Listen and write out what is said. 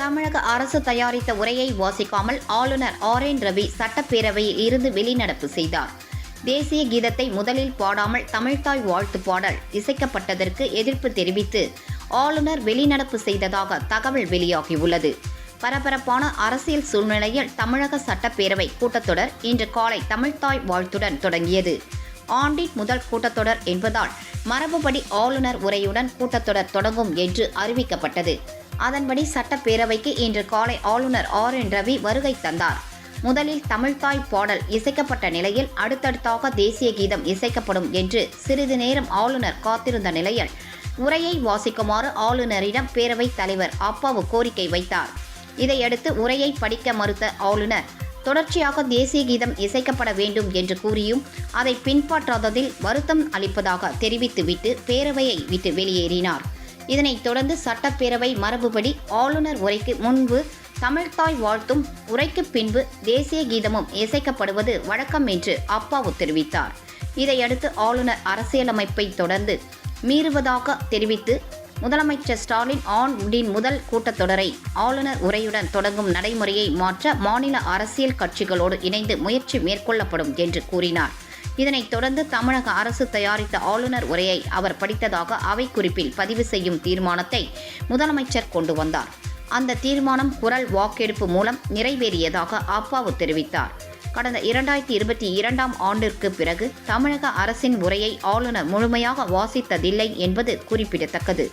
தமிழக அரசு தயாரித்த உரையை வாசிக்காமல் ஆளுநர் ஆர்.என். ரவி சட்டப்பேரவையில் இருந்து வெளிநடப்பு செய்தார். தேசிய கீதத்தை முதலில் பாடாமல் தமிழ்த்தாய் வாழ்த்து பாடல் இசைக்கப்பட்டதற்கு எதிர்ப்பு தெரிவித்து ஆளுநர் வெளிநடப்பு செய்ததாக தகவல் வெளியாகியுள்ளது. பரபரப்பான அரசியல் சூழ்நிலையில் தமிழக சட்டப்பேரவை கூட்டத்தொடர் இன்று காலை தமிழ்த்தாய் வாழ்த்துடன் தொடங்கியது. ஆண்டின் முதல் கூட்டத்தொடர் என்பதால் மரபுபடி ஆளுநர் உரையுடன் கூட்டத்தொடர் தொடங்கும் என்று அறிவிக்கப்பட்டது. அதன்படி சட்டப்பேரவைக்கு இன்று காலை ஆளுநர் ஆர்.என். ரவி வருகை தந்தார். முதலில் தமிழ்த்தாய் பாடல் இசைக்கப்பட்ட நிலையில் அடுத்தடுத்தாக தேசிய கீதம் இசைக்கப்படும் என்று சிறிது நேரம் ஆளுநர் காத்திருந்த நிலையில் உரையை வாசிக்குமாறு ஆளுநரிடம் பேரவைத் தலைவர் அப்பாவு கோரிக்கை வைத்தார். இதையடுத்து உரையை படிக்க மறுத்த ஆளுநர் தொடர்ச்சியாக தேசிய கீதம் இசைக்கப்பட வேண்டும் என்று கூறியும் அதை பின்பற்றாததில் வருத்தம் அளிப்பதாக தெரிவித்துவிட்டு பேரவையை விட்டு வெளியேறினார். இதனைத் தொடர்ந்து சட்டப்பேரவை மரபுபடி ஆளுநர் உரைக்கு முன்பு தமிழ்த்தாய் வாழ்த்தும் உரைக்கு பின்பு தேசிய கீதமும் இசைக்கப்படுவது வழக்கம் என்று அப்பாவு தெரிவித்தார். இதையடுத்து ஆளுநர் அரசியலமைப்பை தொடர்ந்து மீறுவதாக தெரிவித்து முதலமைச்சர் ஸ்டாலின் ஆண்டின் முதல் கூட்டத்தொடரை ஆளுநர் உரையுடன் தொடங்கும் நடைமுறையை மாற்ற மாநில அரசியல் கட்சிகளோடு இணைந்து முயற்சி மேற்கொள்ளப்படும் என்று கூறினார். இதனைத் தொடர்ந்து தமிழக அரசு தயாரித்த ஆளுநர் உரையை அவர் படித்ததாக அவை குறிப்பில் பதிவு செய்யும் தீர்மானத்தை முதலமைச்சர் கொண்டு வந்தார். அந்த தீர்மானம் குரல் வாக்கெடுப்பு மூலம் நிறைவேறியதாக அப்பாவு தெரிவித்தார். கடந்த 2022ஆம் ஆண்டிற்கு பிறகு தமிழக அரசின் உரையை ஆளுநர் முழுமையாக வாசித்ததில்லை என்பது குறிப்பிடத்தக்கது.